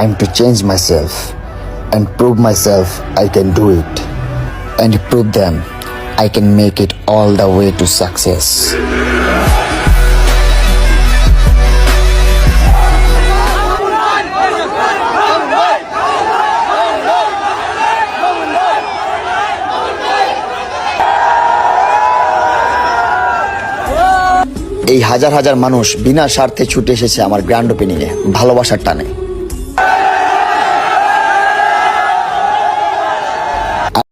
time to change myself and prove myself I can do it, and prove them I can make it all the way to success. এই হাজার হাজার মানুষ বিনা স্বার্থে ছুটে এসেছে আমার গ্র্যান্ড ওপেনিংয়ে ভালোবাসার টানে।